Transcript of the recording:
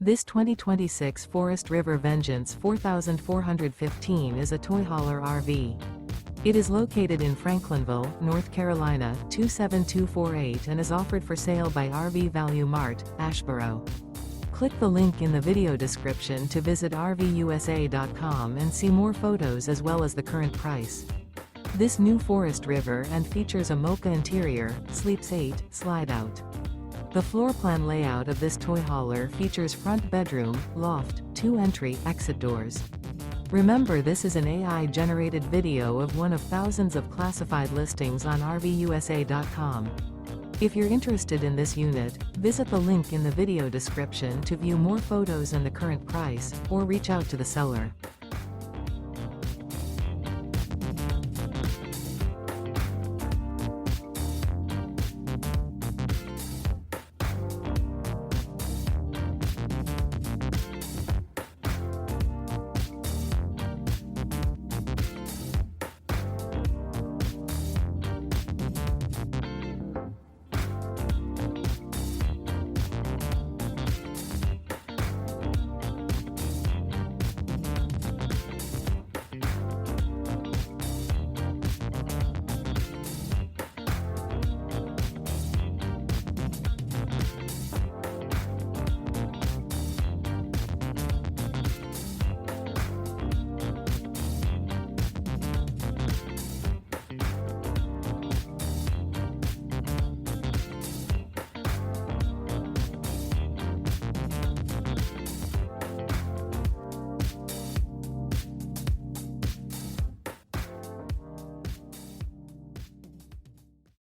This 2026 Forest River Vengeance 4415 is a toy hauler RV. It is located in Franklinville, North Carolina 27248 and is offered for sale by RV Value Mart, Asheboro. Click the link in the video description to visit RVUSA.com and see more photos as well as the current price. This new Forest River and features a Mocha interior, sleeps 8, Slideout. The floor plan layout of this toy hauler features front bedroom, loft, 2 entry, exit doors. Remember, this is an AI-generated video of one of thousands of classified listings on RVUSA.com. If you're interested in this unit, visit the link in the video description to view more photos and the current price, or reach out to the seller.